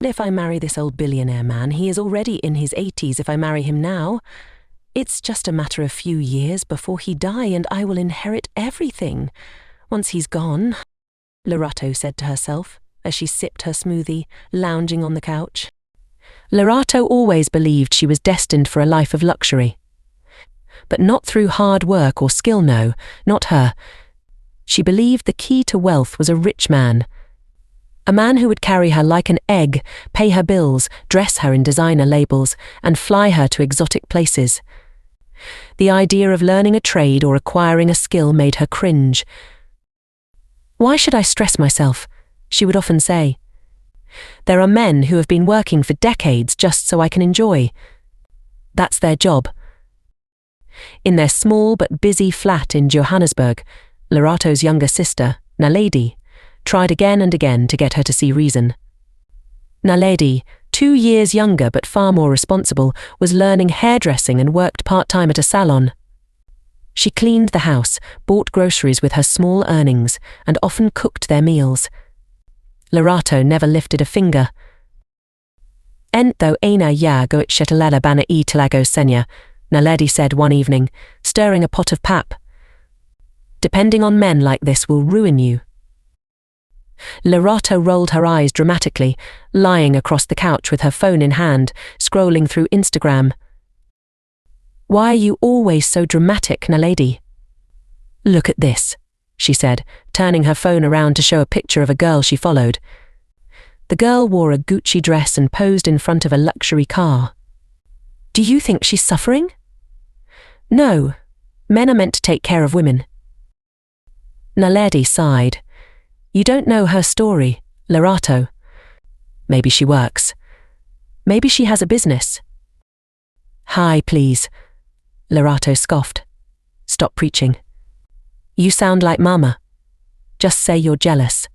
If I marry this old billionaire man, he is already in his 80s if I marry him now. It's just a matter of few years before he die and I will inherit everything. Once he's gone, Lerato said to herself as she sipped her smoothie, lounging on the couch. Lerato always believed she was destined for a life of luxury. But not through hard work or skill, no, not her. She believed the key to wealth was a rich man. A man who would carry her like an egg, pay her bills, dress her in designer labels, and fly her to exotic places. The idea of learning a trade or acquiring a skill made her cringe. "Why should I stress myself?" she would often say. "There are men who have been working for decades just so I can enjoy. That's their job." In their small but busy flat in Johannesburg, Lerato's younger sister, Naledi, tried again and again to get her to see reason. Naledi, 2 years younger but far more responsible, was learning hairdressing and worked part-time at a salon. She cleaned the house, bought groceries with her small earnings, and often cooked their meals. Lerato never lifted a finger. "Ento ena ya go shetalala bana e tilago senya," Naledi said one evening, stirring a pot of pap. "Depending on men like this will ruin you." Lerato rolled her eyes dramatically, lying across the couch with her phone in hand, scrolling through Instagram. "Why are you always so dramatic, Naledi?" "Look at this," she said, turning her phone around to show a picture of a girl she followed. The girl wore a Gucci dress and posed in front of a luxury car. "Do you think she's suffering?" "No, men are meant to take care of women." Naledi sighed. "You don't know her story, Lerato. Maybe she works. Maybe she has a business." "Hi, please," Lerato scoffed. "Stop preaching. You sound like Mama. Just say you're jealous."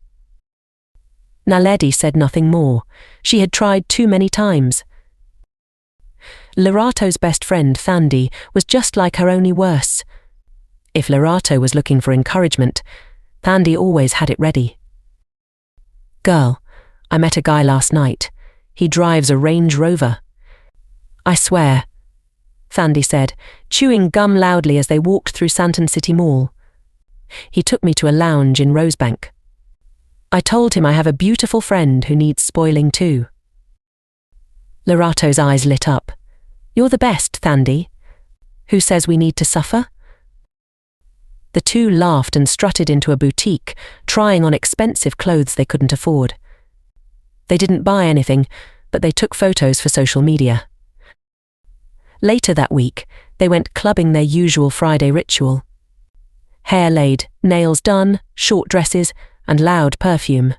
Naledi said nothing more. She had tried too many times. Lerato's best friend, Thandi, was just like her, only worse. If Lerato was looking for encouragement, Thandi always had it ready. "Girl, I met a guy last night. He drives a Range Rover." "I swear," Thandi said, chewing gum loudly as they walked through Sandton City Mall. "He took me to a lounge in Rosebank. I told him I have a beautiful friend who needs spoiling too." Lerato's eyes lit up. "You're the best, Thandi. Who says we need to suffer?" The two laughed and strutted into a boutique, trying on expensive clothes they couldn't afford. They didn't buy anything, but they took photos for social media. Later that week, they went clubbing, their usual Friday ritual. Hair laid, nails done, short dresses, and loud perfume.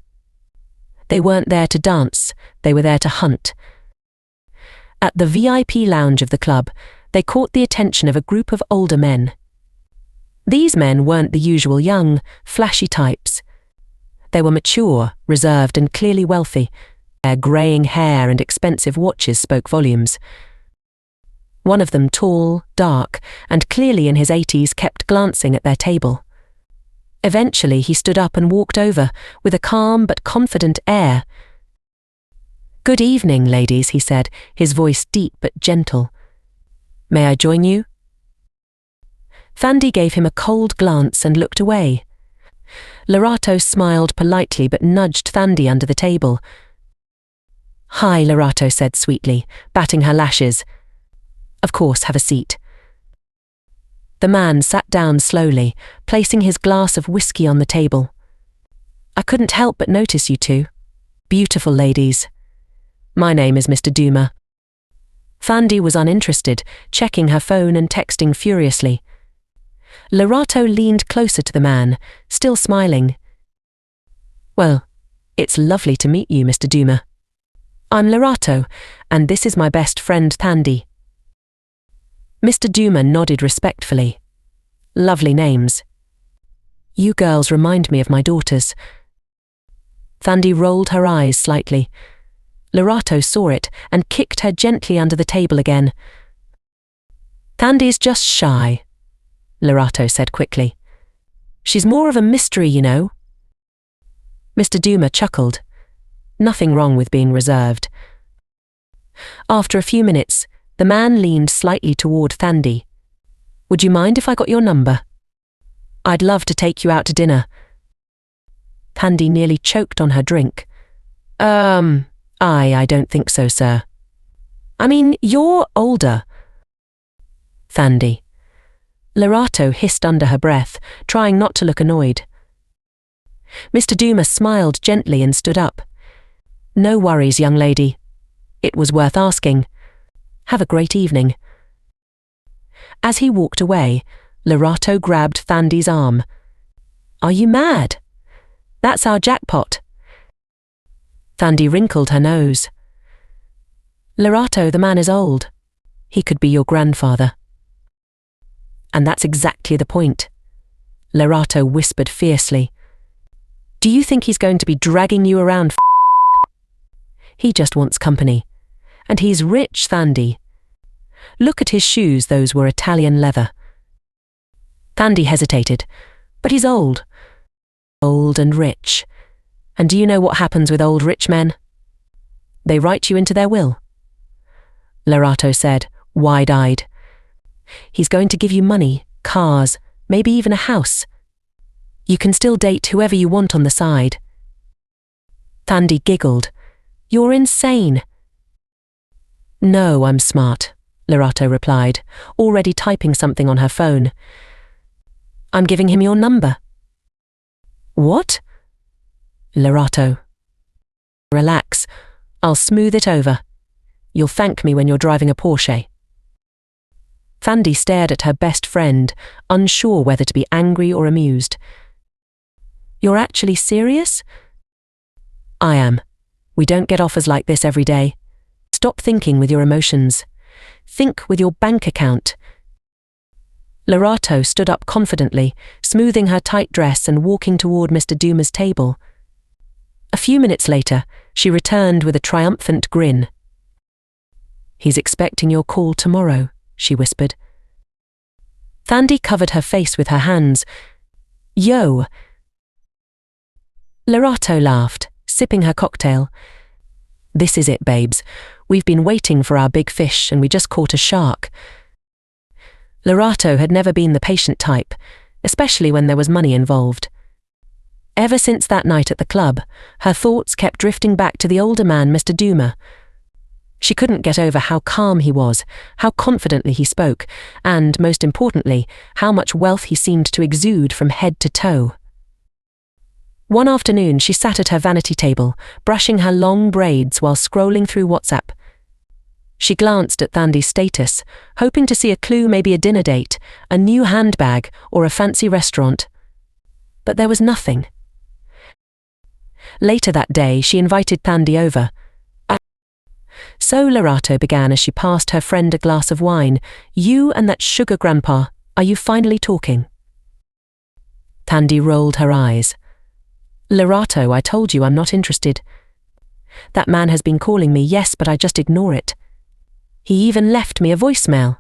They weren't there to dance, they were there to hunt. At the VIP lounge of the club, they caught the attention of a group of older men. These men weren't the usual young, flashy types. They were mature, reserved, and clearly wealthy. Their greying hair and expensive watches spoke volumes. One of them, tall, dark, and clearly in his 80s, kept glancing at their table. Eventually, he stood up and walked over, with a calm but confident air. "Good evening, ladies," he said, his voice deep but gentle. "May I join you?" Thandi gave him a cold glance and looked away. Lerato smiled politely but nudged Thandi under the table. "Hi," Lerato said sweetly, batting her lashes. "Of course, have a seat." The man sat down slowly, placing his glass of whiskey on the table. "I couldn't help but notice you two. Beautiful ladies. My name is Mr. Duma." Thandi was uninterested, checking her phone and texting furiously. Lerato leaned closer to the man, still smiling. "Well, it's lovely to meet you, Mr. Duma. I'm Lerato, and this is my best friend Thandi." Mr. Duma nodded respectfully. "Lovely names. You girls remind me of my daughters." Thandi rolled her eyes slightly. Lerato saw it and kicked her gently under the table again. "Thandi's just shy," Lerato said quickly. "She's more of a mystery, you know." Mr. Duma chuckled. Nothing wrong with being reserved. After a few minutes, the man leaned slightly toward Thandi. Would you mind if I got your number? I'd love to take you out to dinner. Thandi nearly choked on her drink. I don't think so, sir. I mean, you're older. Thandi. Lerato hissed under her breath, trying not to look annoyed. Mr. Duma smiled gently and stood up. No worries, young lady. It was worth asking. Have a great evening. As he walked away, Lerato grabbed Thandi's arm. Are you mad? That's our jackpot. Thandi wrinkled her nose. Lerato, the man is old. He could be your grandfather. And that's exactly the point. Lerato whispered fiercely. Do you think he's going to be dragging you around? He just wants company. And he's rich, Thandi. Look at his shoes, those were Italian leather. Thandi hesitated. But he's old. Old and rich. And do you know what happens with old rich men? They write you into their will. Lerato said, wide-eyed. He's going to give you money, cars, maybe even a house. You can still date whoever you want on the side. Thandi giggled. You're insane. No, I'm smart, Lerato replied, already typing something on her phone. I'm giving him your number. What? Lerato. Relax. I'll smooth it over. You'll thank me when you're driving a Porsche. Thandi stared at her best friend, unsure whether to be angry or amused. You're actually serious? I am. We don't get offers like this every day. Stop thinking with your emotions. Think with your bank account. Lerato stood up confidently, smoothing her tight dress and walking toward Mr. Duma's table. A few minutes later, she returned with a triumphant grin. He's expecting your call tomorrow, she whispered. Thandi covered her face with her hands. Yo! Lerato laughed, sipping her cocktail. This is it, babes. We've been waiting for our big fish and we just caught a shark. Lerato had never been the patient type, especially when there was money involved. Ever since that night at the club, her thoughts kept drifting back to the older man, Mr. Duma. She couldn't get over how calm he was, how confidently he spoke, and, most importantly, how much wealth he seemed to exude from head to toe. One afternoon she sat at her vanity table, brushing her long braids while scrolling through WhatsApp. She glanced at Thandi's status, hoping to see a clue, maybe a dinner date, a new handbag, or a fancy restaurant. But there was nothing. Later that day she invited Thandi over. So Lerato began as she passed her friend a glass of wine. You and that sugar grandpa, are you finally talking? Thandi rolled her eyes. Lerato, I told you I'm not interested. That man has been calling me, yes, but I just ignore it. He even left me a voicemail.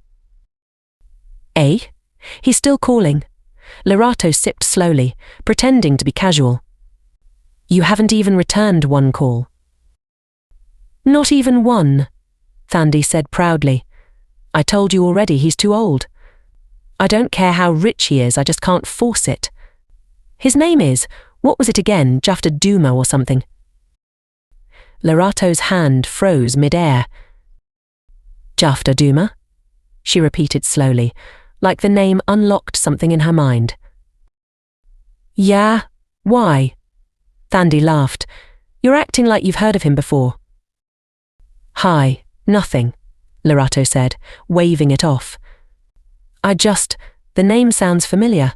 Eh? He's still calling. Lerato sipped slowly, pretending to be casual. You haven't even returned one call. Not even one, Thandi said proudly. I told you already he's too old. I don't care how rich he is, I just can't force it. His name is, what was it again, Jafta Duma or something? Lerato's hand froze mid-air. Jafta Duma? She repeated slowly, like the name unlocked something in her mind. Yeah, why? Thandi laughed. You're acting like you've heard of him before. Hi, nothing, Lerato said, waving it off. The name sounds familiar.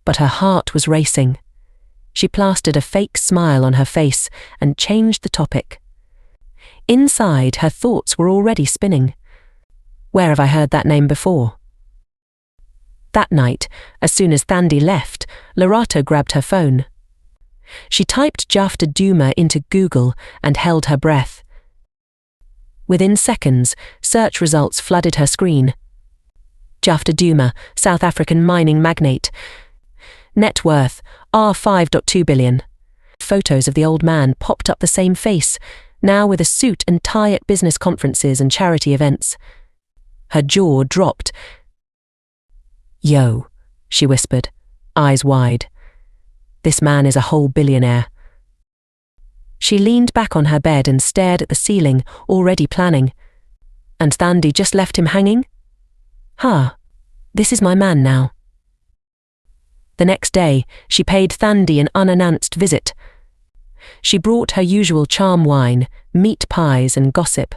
But her heart was racing. She plastered a fake smile on her face and changed the topic. Inside, her thoughts were already spinning. Where have I heard that name before? That night, as soon as Thandi left, Lerato grabbed her phone. She typed Jafta Duma into Google and held her breath. Within seconds, search results flooded her screen. Jafta Duma, South African mining magnate. Net worth, R5.2 billion. Photos of the old man popped up the same face, now with a suit and tie at business conferences and charity events. Her jaw dropped. "Yo," she whispered, eyes wide. "This man is a whole billionaire." She leaned back on her bed and stared at the ceiling, already planning. And Thandi just left him hanging? This is my man now. The next day, she paid Thandi an unannounced visit. She brought her usual charm wine, meat pies and gossip.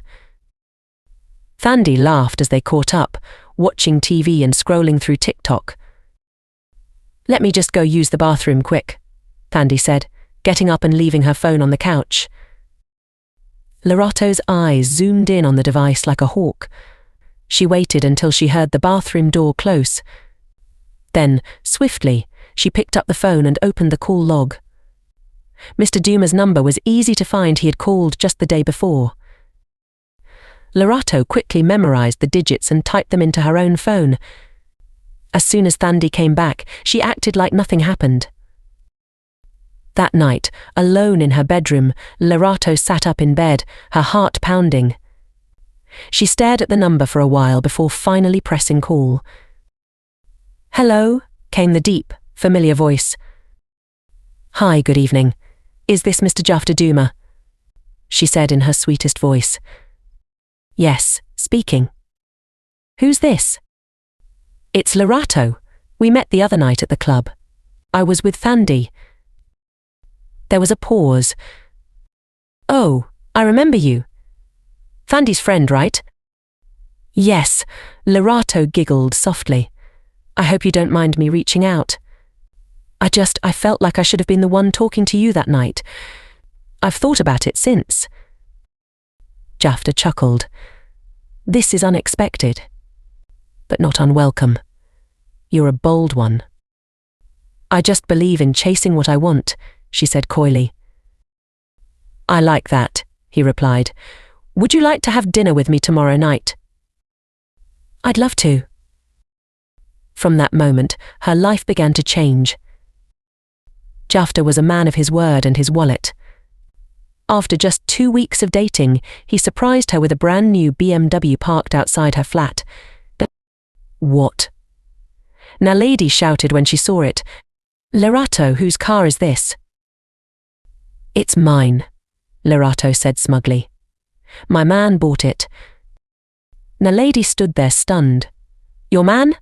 Thandi laughed as they caught up, watching TV and scrolling through TikTok. "Let me just go use the bathroom quick," Thandi said, getting up and leaving her phone on the couch. Lerato's eyes zoomed in on the device like a hawk. She waited until she heard the bathroom door close. Then, swiftly, she picked up the phone and opened the call log. Mr. Duma's number was easy to find. He had called just the day before. Lerato quickly memorized the digits and typed them into her own phone. As soon as Thandi came back, she acted like nothing happened. That night, alone in her bedroom, Lerato sat up in bed, her heart pounding. She stared at the number for a while before finally pressing call. "Hello," came the deep, familiar voice. "Hi, good evening. Is this Mr. Jafta Duma?" she said in her sweetest voice. "Yes, speaking." "Who's this?" "It's Lerato. We met the other night at the club. I was with Thandi." There was a pause. "Oh, I remember you. Thandi's friend, right?" "Yes," Lerato giggled softly. "I hope you don't mind me reaching out. I felt like I should have been the one talking to you that night. I've thought about it since." Jafta chuckled. "This is unexpected, but not unwelcome. You're a bold one." "I just believe in chasing what I want," she said coyly. "I like that," he replied. "Would you like to have dinner with me tomorrow night?" "I'd love to." From that moment, her life began to change. Jafta was a man of his word and his wallet. After just 2 weeks of dating, he surprised her with a brand new BMW parked outside her flat. "What?" Naledi shouted when she saw it. "Lerato, whose car is this?" "It's mine," Lerato said smugly. "My man bought it." Naledi stood there stunned. "Your man?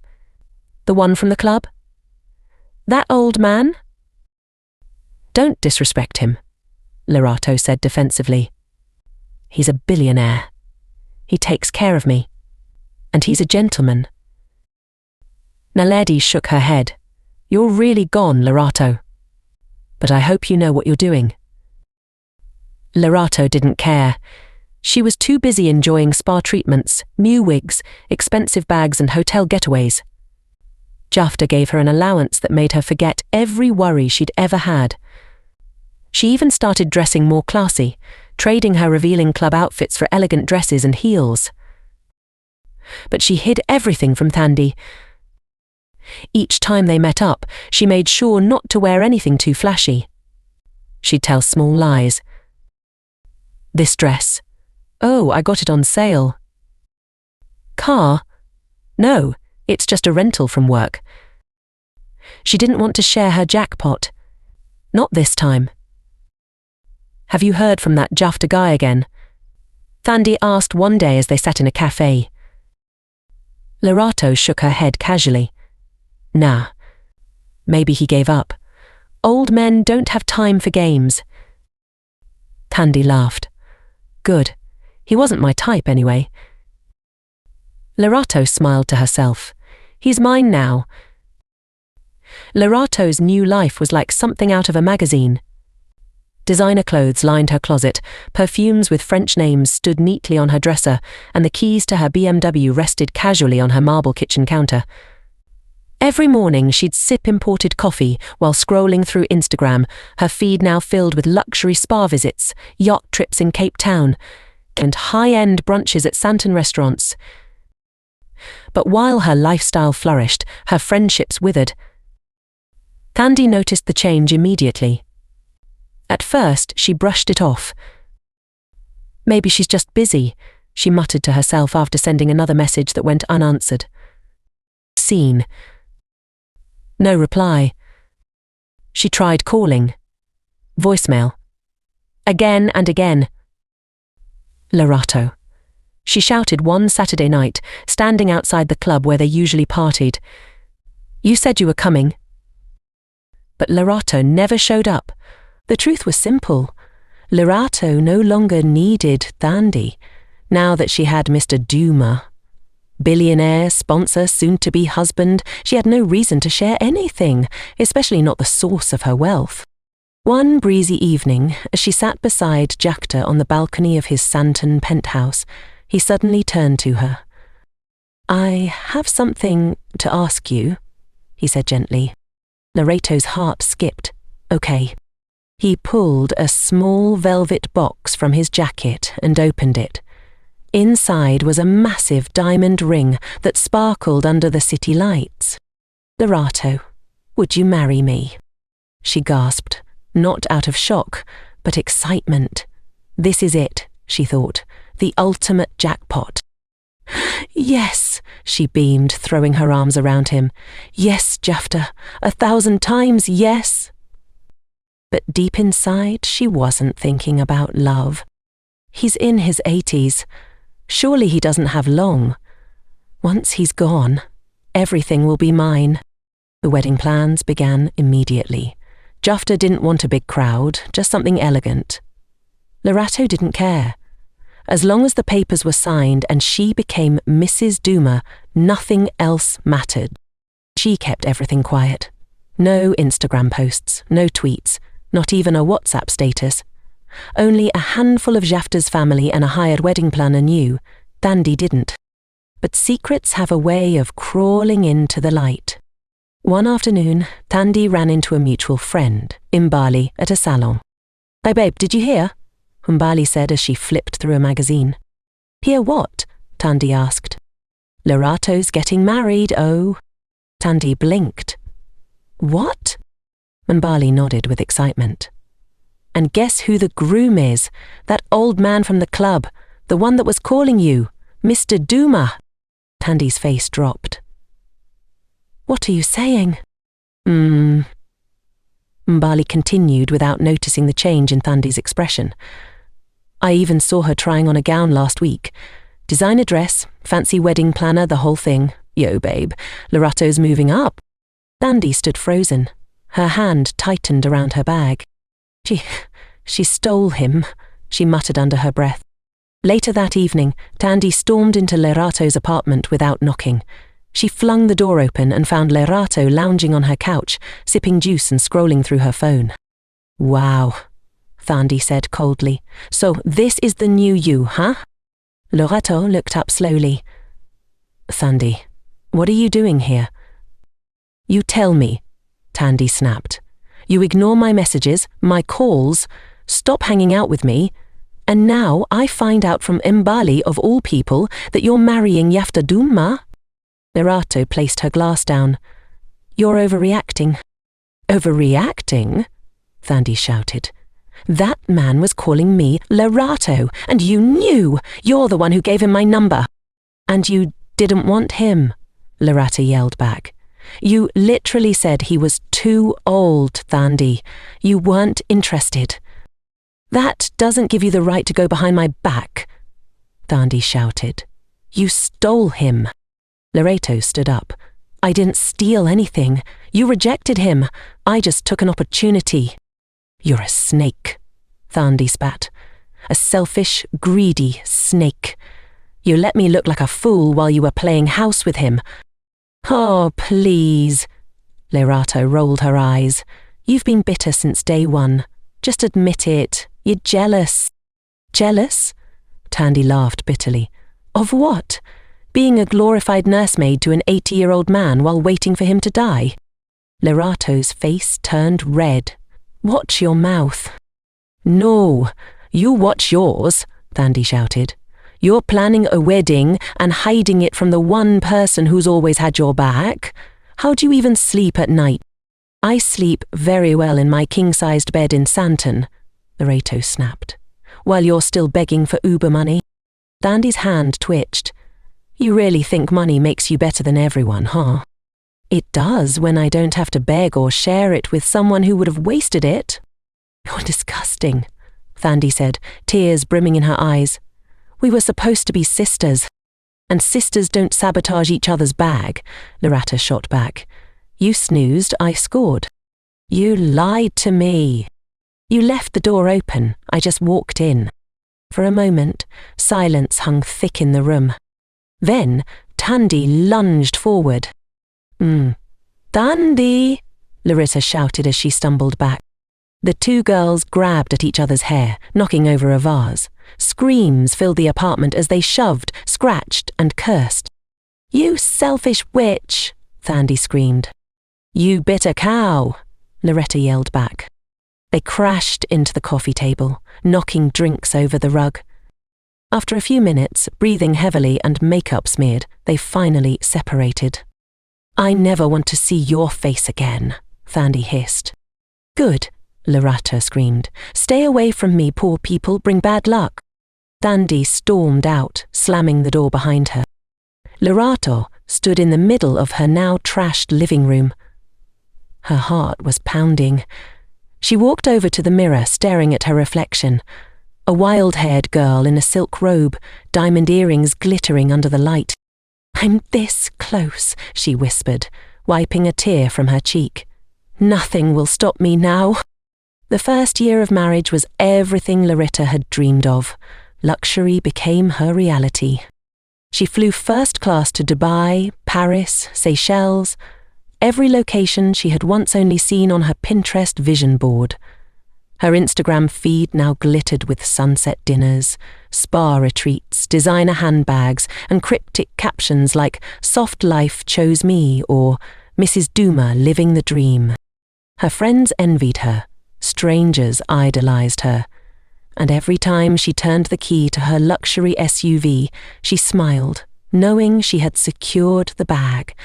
The one from the club? That old man?" "Don't disrespect him," Lerato said defensively. "He's a billionaire. He takes care of me. And he's a gentleman." Naledi shook her head. "You're really gone, Lerato. But I hope you know what you're doing." Lerato didn't care. She was too busy enjoying spa treatments, new wigs, expensive bags and hotel getaways. Jafta gave her an allowance that made her forget every worry she'd ever had. She even started dressing more classy, trading her revealing club outfits for elegant dresses and heels. But she hid everything from Thandi. Each time they met up, she made sure not to wear anything too flashy. She'd tell small lies. "This dress. Oh, I got it on sale." "Car? No, it's just a rental from work." She didn't want to share her jackpot. Not this time. "Have you heard from that Jafta guy again?" Thandi asked one day as they sat in a cafe. Lerato shook her head casually. "Nah. Maybe he gave up. Old men don't have time for games." Thandi laughed. "Good. He wasn't my type anyway." Lerato smiled to herself. "He's mine now." Lerato's new life was like something out of a magazine. Designer clothes lined her closet, perfumes with French names stood neatly on her dresser, and the keys to her BMW rested casually on her marble kitchen counter. Every morning she'd sip imported coffee while scrolling through Instagram, her feed now filled with luxury spa visits, yacht trips in Cape Town, and high-end brunches at Santon restaurants. But while her lifestyle flourished, her friendships withered. Thandi noticed the change immediately. At first, she brushed it off. Maybe she's just busy, she muttered to herself after sending another message that went unanswered. Seen. No reply. She tried calling. Voicemail. Again and again. Lerato. She shouted one Saturday night, standing outside the club where they usually partied. You said you were coming. But Lerato never showed up. The truth was simple. Lerato no longer needed Thandi, now that she had Mr. Duma. Billionaire, sponsor, soon-to-be husband, she had no reason to share anything, especially not the source of her wealth. One breezy evening, as she sat beside Jacta on the balcony of his Santon penthouse, he suddenly turned to her. I have something to ask you, he said gently. Lerato's heart skipped. Okay. He pulled a small velvet box from his jacket and opened it. Inside was a massive diamond ring that sparkled under the city lights. Lerato, would you marry me? She gasped, not out of shock, but excitement. This is it, she thought, the ultimate jackpot. Yes, she beamed, throwing her arms around him. Yes, Jafta, 1,000 times yes. But deep inside, she wasn't thinking about love. He's in his 80s. Surely he doesn't have long. Once he's gone, everything will be mine. The wedding plans began immediately. Jafta didn't want a big crowd, just something elegant. Lerato didn't care. As long as the papers were signed and she became Mrs. Duma, nothing else mattered. She kept everything quiet. No Instagram posts, no tweets, not even a WhatsApp status. Only a handful of Jafta's family and a hired wedding planner knew. Thandi didn't. But secrets have a way of crawling into the light. One afternoon, Thandi ran into a mutual friend, Mbali, at a salon. Hey babe, did you hear? Mbali said as she flipped through a magazine. Hear what? Thandi asked. Lerato's getting married, oh. Thandi blinked. What? Mbali nodded with excitement. And guess who the groom is? That old man from the club, the one that was calling you, Mr. Duma. Thandi's face dropped. What are you saying? Mbali continued without noticing the change in Thandi's expression. I even saw her trying on a gown last week. Designer dress, fancy wedding planner, the whole thing. Yo, babe, Lerato's moving up. Thandi stood frozen. Her hand tightened around her bag. She stole him, she muttered under her breath. Later that evening, Thandi stormed into Lerato's apartment without knocking. She flung the door open and found Lerato lounging on her couch, sipping juice and scrolling through her phone. Wow, Thandi said coldly. So this is the new you, huh? Lerato looked up slowly. Thandi, what are you doing here? You tell me, Thandi snapped. You ignore my messages, my calls, stop hanging out with me, and now I find out from Mbali, of all people, that you're marrying Jafta Duma? Lerato placed her glass down. You're overreacting. Overreacting? Thandi shouted. That man was calling me Lerato, and you knew. You're the one who gave him my number. And you didn't want him, Lerato yelled back. You literally said he was too old, Thandi. You weren't interested. That doesn't give you the right to go behind my back, Thandi shouted. You stole him. Lerato stood up. I didn't steal anything. You rejected him. I just took an opportunity. You're a snake, Thandi spat. A selfish, greedy snake. You let me look like a fool while you were playing house with him. Oh, please. Lerato rolled her eyes. You've been bitter since day one. Just admit it. You're jealous. Jealous? Thandi laughed bitterly. Of what? Being a glorified nursemaid to an 80-year-old man while waiting for him to die? Lerato's face turned red. Watch your mouth. No, you watch yours, Thandi shouted. You're planning a wedding and hiding it from the one person who's always had your back. How do you even sleep at night? I sleep very well in my king-sized bed in Santon, Lerato snapped. While you're still begging for Uber money? Thandi's hand twitched. You really think money makes you better than everyone, huh? It does when I don't have to beg or share it with someone who would have wasted it. You're disgusting, Thandi said, tears brimming in her eyes. We were supposed to be sisters. And sisters don't sabotage each other's bag, Lerato shot back. You snoozed, I scored. You lied to me. You left the door open, I just walked in. For a moment, silence hung thick in the room. Then, Thandi lunged forward. Thandi, Larissa shouted as she stumbled back. The two girls grabbed at each other's hair, knocking over a vase. Screams filled the apartment as they shoved, scratched, and cursed. You selfish witch, Thandi screamed. You bitter cow, Loretta yelled back. They crashed into the coffee table, knocking drinks over the rug. After a few minutes, breathing heavily and makeup smeared, they finally separated. I never want to see your face again, Thandi hissed. Good, Lerato screamed. Stay away from me, poor people, bring bad luck. Thandi stormed out, slamming the door behind her. Lerato stood in the middle of her now trashed living room. Her heart was pounding. She walked over to the mirror, staring at her reflection. A wild-haired girl in a silk robe, diamond earrings glittering under the light. I'm this close, she whispered, wiping a tear from her cheek. Nothing will stop me now. The first year of marriage was everything Loretta had dreamed of. Luxury became her reality. She flew first class to Dubai, Paris, Seychelles, every location she had once only seen on her Pinterest vision board. Her Instagram feed now glittered with sunset dinners, spa retreats, designer handbags, and cryptic captions like Soft Life Chose Me or Mrs. Duma Living the Dream. Her friends envied her, strangers idolized her, and every time she turned the key to her luxury SUV, she smiled, knowing she had secured the bag.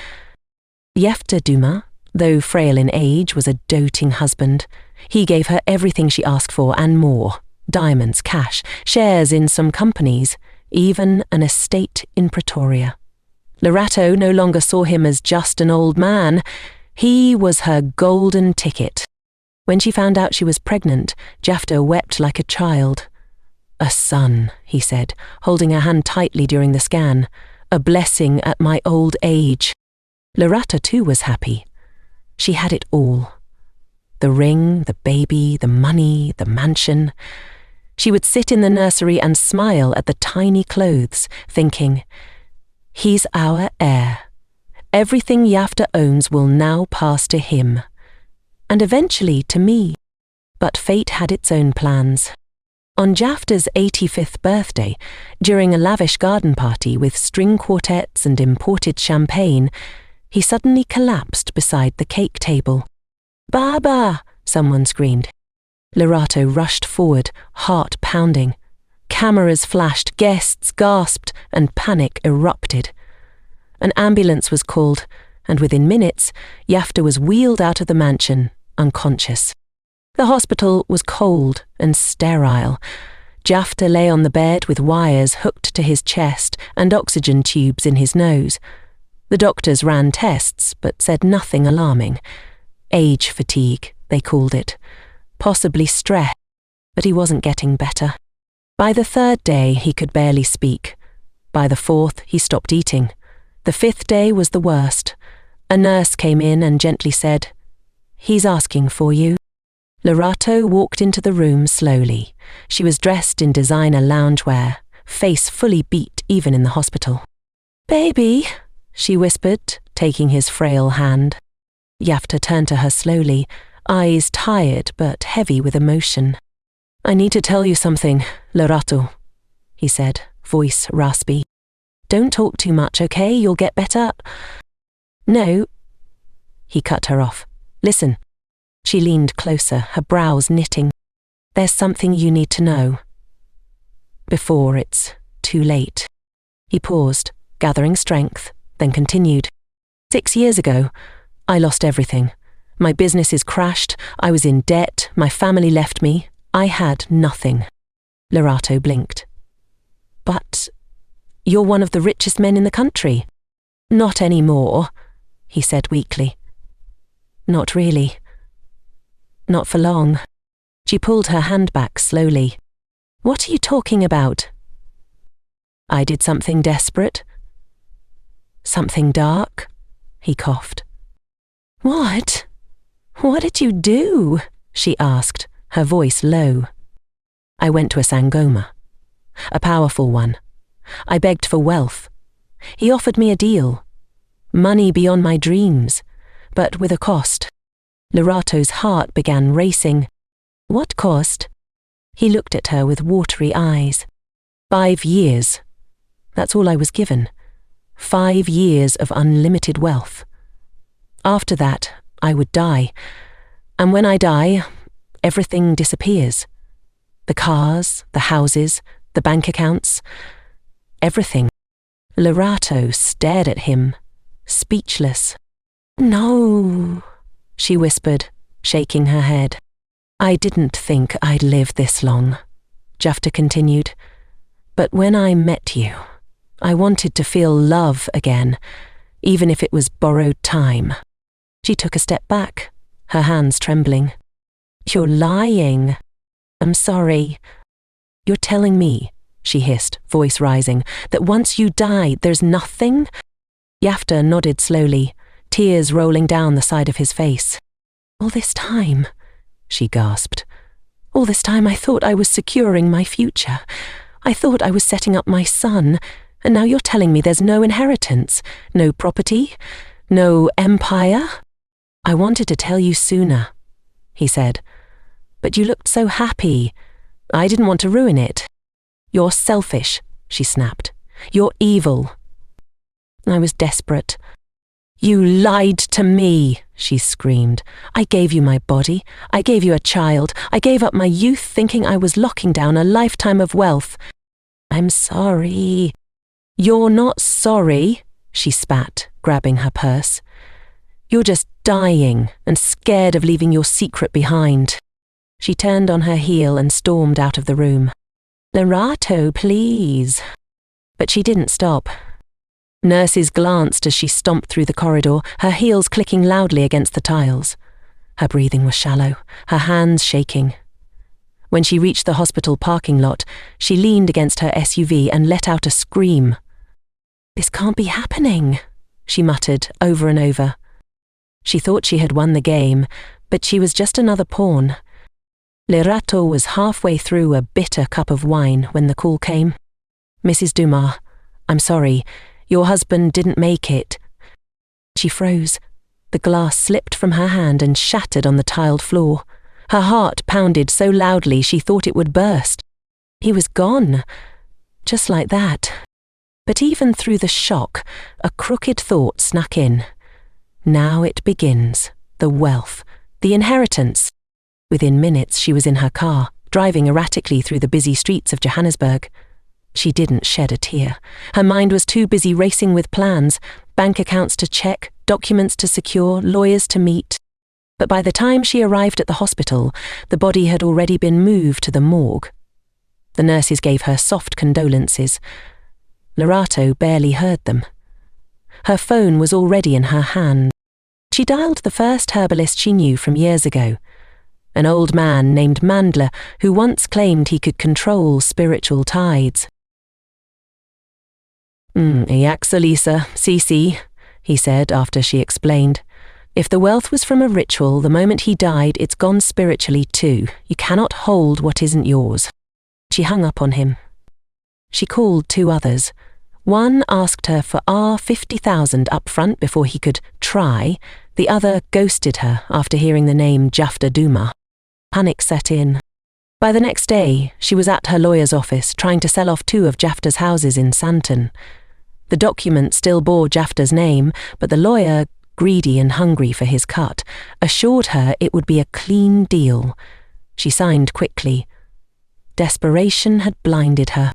Yefta Duma, though frail in age, was a doting husband. He gave her everything she asked for and more. Diamonds, cash, shares in some companies, even an estate in Pretoria. Lerato no longer saw him as just an old man. He was her golden ticket. When she found out she was pregnant, Jafta wept like a child. A son, he said, holding her hand tightly during the scan. A blessing at my old age. Lerato too was happy. She had it all. The ring, the baby, the money, the mansion. She would sit in the nursery and smile at the tiny clothes, thinking, he's our heir. Everything Yafta owns will now pass to him. And eventually to me. But fate had its own plans. On Jafta's 85th birthday, during a lavish garden party with string quartets and imported champagne, he suddenly collapsed beside the cake table. Baba! Someone screamed. Lerato rushed forward, heart pounding. Cameras flashed, guests gasped, and panic erupted. An ambulance was called, and within minutes, Yafta was wheeled out of the mansion, unconscious. The hospital was cold and sterile. Jafta lay on the bed with wires hooked to his chest and oxygen tubes in his nose. The doctors ran tests, but said nothing alarming. Age fatigue, they called it. Possibly stress, but he wasn't getting better. By the third day, he could barely speak. By the fourth, he stopped eating. The fifth day was the worst. A nurse came in and gently said, "He's asking for you." Lerato walked into the room slowly. She was dressed in designer loungewear, face fully beat even in the hospital. "Baby," she whispered, taking his frail hand. Yafta turned to her slowly, eyes tired but heavy with emotion. "I need to tell you something, Lerato," he said, voice raspy. "Don't talk too much, okay? You'll get better." "No." He cut her off. "Listen." She leaned closer, her brows knitting. "There's something you need to know. Before it's too late." He paused, gathering strength, then continued. 6 years ago, I lost everything. My businesses crashed, I was in debt, my family left me, I had nothing. Lerato blinked. But you're one of the richest men in the country. Not anymore, he said weakly. Not really. Not for long. She pulled her hand back slowly. What are you talking about? I did something desperate. Something dark, he coughed. What? What did you do? She asked, her voice low. I went to a Sangoma, a powerful one. I begged for wealth. He offered me a deal. Money beyond my dreams, but with a cost. Lerato's heart began racing. What cost? He looked at her with watery eyes. 5 years. That's all I was given. 5 years of unlimited wealth. After that, I would die. And when I die, everything disappears. The cars, the houses, the bank accounts, everything. Lerato stared at him, speechless. No, she whispered, shaking her head. I didn't think I'd live this long, Jafta continued. But when I met you, I wanted to feel love again, even if it was borrowed time. She took a step back, her hands trembling. You're lying. I'm sorry. You're telling me, she hissed, voice rising, that once you die, there's nothing? Jafta nodded slowly, tears rolling down the side of his face. All this time, she gasped. All this time I thought I was securing my future. I thought I was setting up my son, and now you're telling me there's no inheritance, no property, no empire? I wanted to tell you sooner, he said. But you looked so happy. I didn't want to ruin it. You're selfish, she snapped. You're evil. I was desperate. You lied to me, she screamed. I gave you my body. I gave you a child. I gave up my youth thinking I was locking down a lifetime of wealth. I'm sorry. You're not sorry, she spat, grabbing her purse. You're just dying and scared of leaving your secret behind. She turned on her heel and stormed out of the room. Lerato, please. But she didn't stop. Nurses glanced as she stomped through the corridor, her heels clicking loudly against the tiles. Her breathing was shallow, her hands shaking. When she reached the hospital parking lot, she leaned against her SUV and let out a scream. This can't be happening, she muttered over and over. She thought she had won the game, but she was just another pawn. Lerato was halfway through a bitter cup of wine when the call came. Mrs. Dumas, I'm sorry, your husband didn't make it. She froze. The glass slipped from her hand and shattered on the tiled floor. Her heart pounded so loudly she thought it would burst. He was gone, just like that. But even through the shock, a crooked thought snuck in. Now it begins, the wealth, the inheritance. Within minutes she was in her car, driving erratically through the busy streets of Johannesburg. She didn't shed a tear. Her mind was too busy racing with plans, bank accounts to check, documents to secure, lawyers to meet. But by the time she arrived at the hospital, the body had already been moved to the morgue. The nurses gave her soft condolences. Lerato barely heard them. Her phone was already in her hand. She dialed the first herbalist she knew from years ago, an old man named Mandler who once claimed he could control spiritual tides. Yaxalisa, CC, he said after she explained. If the wealth was from a ritual, the moment he died, it's gone spiritually too. You cannot hold what isn't yours. She hung up on him. She called 2 others. One asked her for $50,000 up front before he could try. The other ghosted her after hearing the name Jafta Dumas. Panic set in. By the next day, she was at her lawyer's office trying to sell off 2 of Jafta's houses in Sandton. The document still bore Jafta's name, but the lawyer, greedy and hungry for his cut, assured her it would be a clean deal. She signed quickly. Desperation had blinded her.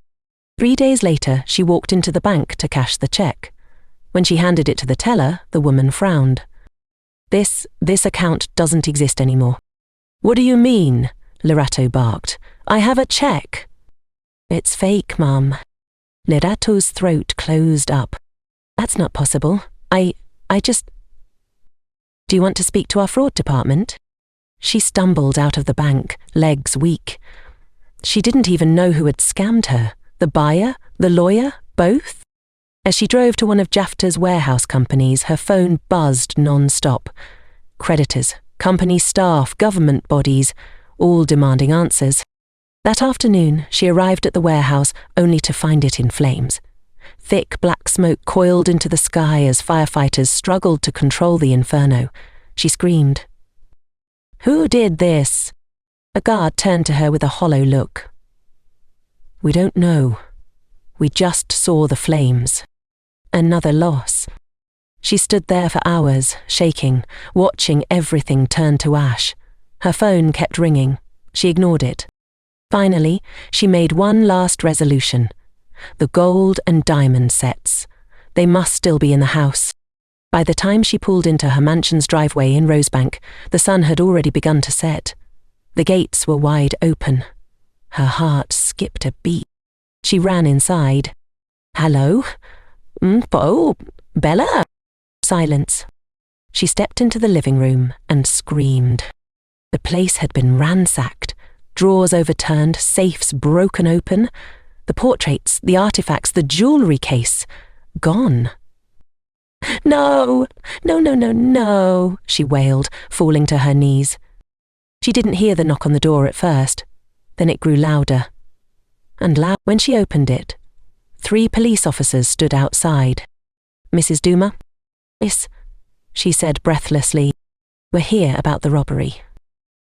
3 days later, she walked into the bank to cash the check. When she handed it to the teller, the woman frowned. This account doesn't exist anymore. What do you mean? Lerato barked. "I have a check." "It's fake, Mum." Lerato's throat closed up. "That's not possible. I just... Do you want to speak to our fraud department?" She stumbled out of the bank, legs weak. She didn't even know who had scammed her. The buyer? The lawyer? Both? As she drove to one of Jafta's warehouse companies, her phone buzzed non-stop. Creditors, company staff, government bodies, all demanding answers. That afternoon, she arrived at the warehouse only to find it in flames. Thick black smoke coiled into the sky as firefighters struggled to control the inferno. She screamed. "Who did this?" A guard turned to her with a hollow look. "We don't know. We just saw the flames." Another loss. She stood there for hours, shaking, watching everything turn to ash. Her phone kept ringing. She ignored it. Finally, she made one last resolution. The gold and diamond sets. They must still be in the house. By the time she pulled into her mansion's driveway in Rosebank, the sun had already begun to set. The gates were wide open. Her heart skipped a beat. She ran inside. "Hello? Oh, Bella?" Silence. She stepped into the living room and screamed. The place had been ransacked. Drawers overturned, safes broken open. The portraits, the artifacts, the jewellery case, gone. No, no, she wailed, falling to her knees. She didn't hear the knock on the door at first. Then it grew louder. And loud. When she opened it, 3 police officers stood outside. "Mrs. Duma?" "Yes," she said breathlessly. "We're here about the robbery."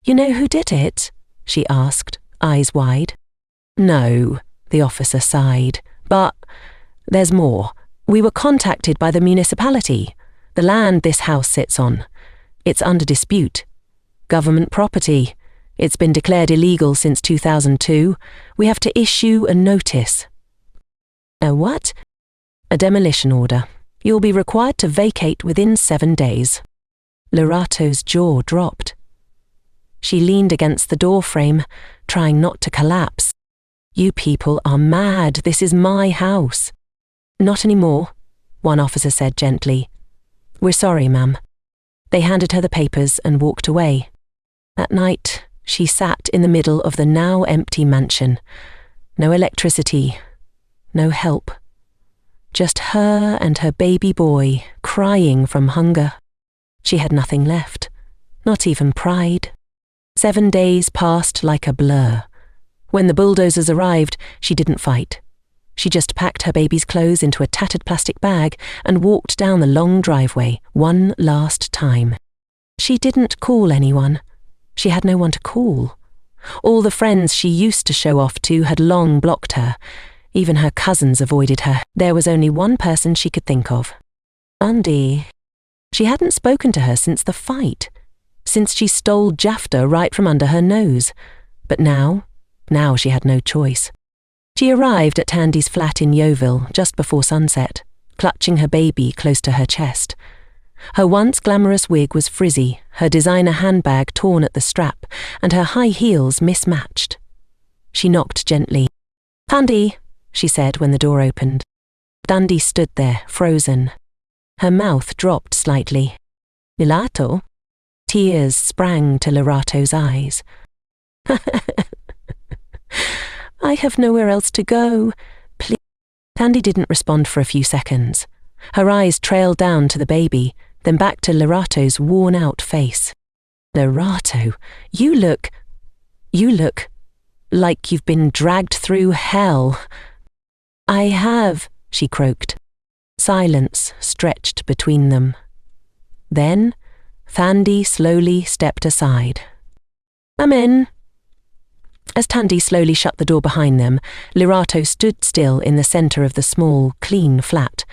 "You know who did it?" she asked, eyes wide. "No," the officer sighed. "But there's more. We were contacted by the municipality. The land this house sits on. It's under dispute. Government property. It's been declared illegal since 2002. We have to issue a notice." "A what?" "A demolition order. You'll be required to vacate within 7 days." Lerato's jaw dropped. She leaned against the door frame, trying not to collapse. "You people are mad. This is my house." "Not anymore," one officer said gently. "We're sorry, ma'am." They handed her the papers and walked away. That night, she sat in the middle of the now empty mansion. No electricity, no help. Just her and her baby boy, crying from hunger. She had nothing left, not even pride. 7 days passed like a blur. When the bulldozers arrived, she didn't fight. She just packed her baby's clothes into a tattered plastic bag and walked down the long driveway one last time. She didn't call anyone. She had no one to call. All the friends she used to show off to had long blocked her. Even her cousins avoided her. There was only one person she could think of. Thandi. She hadn't spoken to her since the fight, since she stole Jafta right from under her nose. But now she had no choice. She arrived at Thandi's flat in Yeovil just before sunset, clutching her baby close to her chest. Her once glamorous wig was frizzy, her designer handbag torn at the strap, and her high heels mismatched. She knocked gently. "Thandi," she said when the door opened. Thandi stood there, frozen. Her mouth dropped slightly. "Lerato?" Tears sprang to Lerato's eyes. "I have nowhere else to go. Please." Thandi didn't respond for a few seconds. Her eyes trailed down to the baby, then back to Lerato's worn-out face. "Lerato, you look like you've been dragged through hell." "I have," she croaked. Silence stretched between them. Then Thandi slowly stepped aside. "Come in." As Thandi slowly shut the door behind them, Lerato stood still in the centre of the small, clean flat.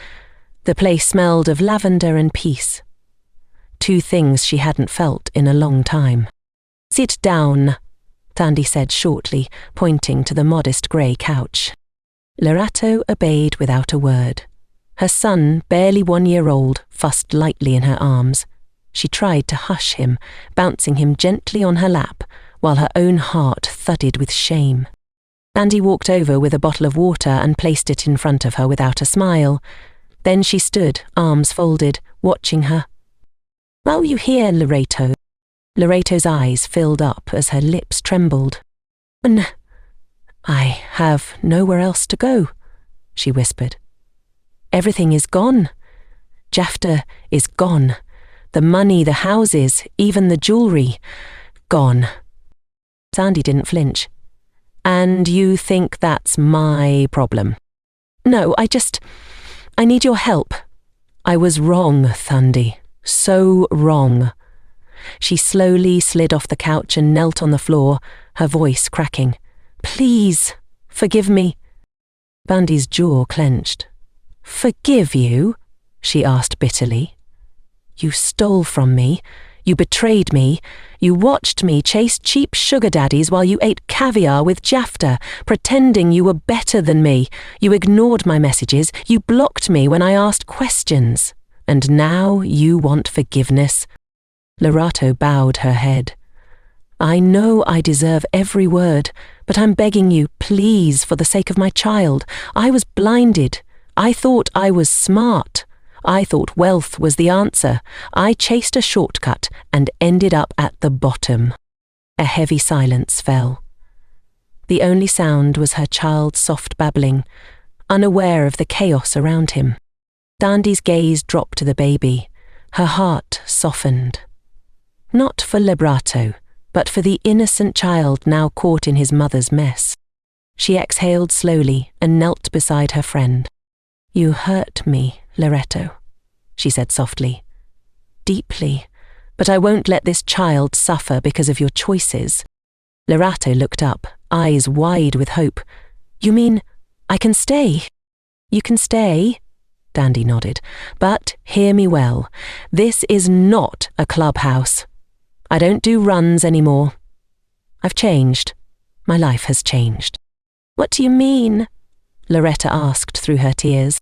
The place smelled of lavender and peace. 2 things she hadn't felt in a long time. "Sit down," Thandi said shortly, pointing to the modest grey couch. Lerato obeyed without a word. Her son, barely 1 year old, fussed lightly in her arms. She tried to hush him, bouncing him gently on her lap, while her own heart thudded with shame. Thandi walked over with a bottle of water and placed it in front of her without a smile. Then she stood, arms folded, watching her. "Are you here, Lerato?" Lerato's eyes filled up as her lips trembled. "I have nowhere else to go," she whispered. "Everything is gone. Jafta is gone. The money, the houses, even the jewelry, gone." Thandi didn't flinch. "And you think that's my problem?" "No, I need your help. I was wrong, Thandi. So wrong." She slowly slid off the couch and knelt on the floor, her voice cracking. "Please, forgive me." Thandi's jaw clenched. "Forgive you?" she asked bitterly. "You stole from me. You betrayed me. You watched me chase cheap sugar daddies while you ate caviar with Jafta, pretending you were better than me. You ignored my messages. You blocked me when I asked questions. And now you want forgiveness." Lerato bowed her head. "I know I deserve every word, but I'm begging you, please, for the sake of my child. I was blinded. I thought I was smart. I thought wealth was the answer. I chased a shortcut and ended up at the bottom." A heavy silence fell. The only sound was her child's soft babbling, unaware of the chaos around him. Thandi's gaze dropped to the baby. Her heart softened. Not for Lerato, but for the innocent child now caught in his mother's mess. She exhaled slowly and knelt beside her friend. "You hurt me, Lerato," she said softly. "Deeply, but I won't let this child suffer because of your choices." Lerato looked up, eyes wide with hope. "You mean I can stay?" "You can stay," Thandi nodded, "but hear me well. This is not a clubhouse. I don't do runs anymore. I've changed. My life has changed." "What do you mean?" Lerato asked through her tears.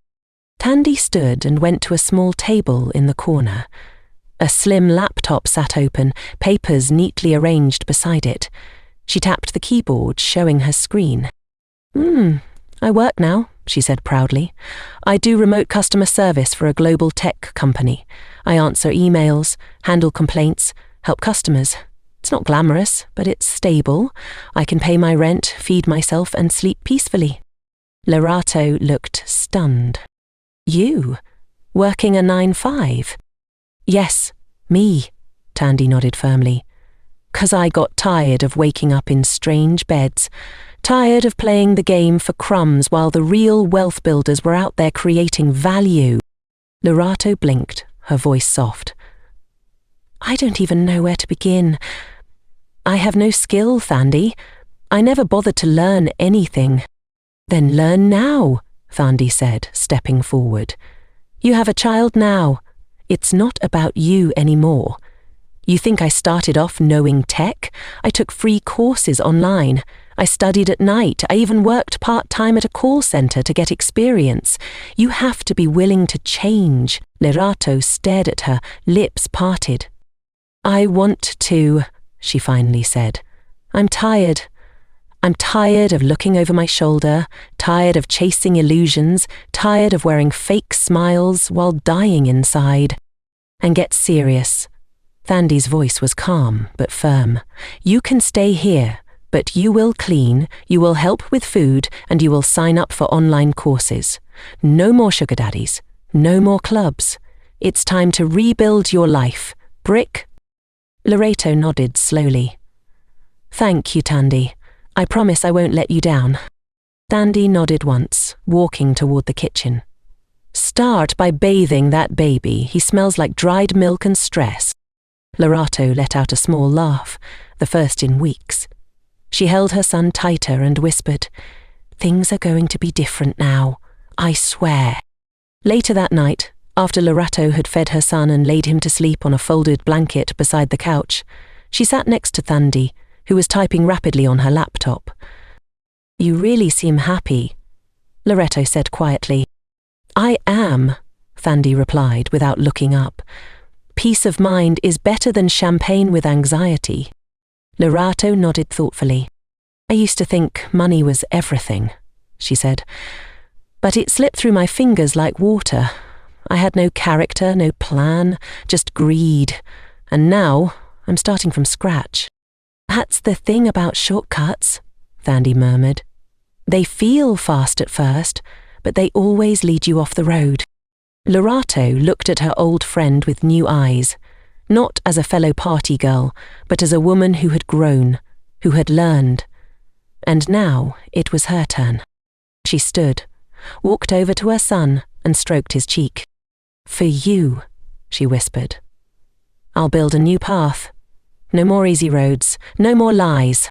Thandi stood and went to a small table in the corner. A slim laptop sat open, papers neatly arranged beside it. She tapped the keyboard, showing her screen. I work now," she said proudly. "I do remote customer service for a global tech company. I answer emails, handle complaints, help customers. It's not glamorous, but it's stable. I can pay my rent, feed myself, and sleep peacefully." Lerato looked stunned. "You? Working a 9-5? "Yes, me," Thandi nodded firmly. "'Cause I got tired of waking up in strange beds, tired of playing the game for crumbs while the real wealth builders were out there creating value." Lerato blinked, her voice soft. "I don't even know where to begin. I have no skill, Thandi. I never bothered to learn anything." "Then learn now," Thandi said, stepping forward. "You have a child now. It's not about you anymore. You think I started off knowing tech? I took free courses online. I studied at night. I even worked part-time at a call center to get experience. You have to be willing to change." Lerato stared at her, lips parted. "I want to," she finally said. "I'm tired. I'm tired of looking over my shoulder, tired of chasing illusions, tired of wearing fake smiles while dying inside." "And get serious." Thandi's voice was calm but firm. "You can stay here, but you will clean, you will help with food, and you will sign up for online courses. No more sugar daddies, no more clubs. It's time to rebuild your life, brick." Lerato nodded slowly. "Thank you, Thandi. I promise I won't let you down." Thandi nodded once, walking toward the kitchen. "Start by bathing that baby. He smells like dried milk and stress." Lerato let out a small laugh, the first in weeks. She held her son tighter and whispered, "Things are going to be different now. I swear." Later that night, after Lerato had fed her son and laid him to sleep on a folded blanket beside the couch, she sat next to Thandi, who was typing rapidly on her laptop. "You really seem happy," Lerato said quietly. "I am," Thandi replied without looking up. "Peace of mind is better than champagne with anxiety." Lerato nodded thoughtfully. I used to think money was everything, she said. But it slipped through my fingers like water. I had no character, no plan, just greed. And now I'm starting from scratch. That's the thing about shortcuts, Thandi murmured. They feel fast at first, but they always lead you off the road. Lerato looked at her old friend with new eyes, not as a fellow party girl, but as a woman who had grown, who had learned. And now it was her turn. She stood, walked over to her son and stroked his cheek. For you, she whispered. I'll build a new path. No more easy roads, no more lies.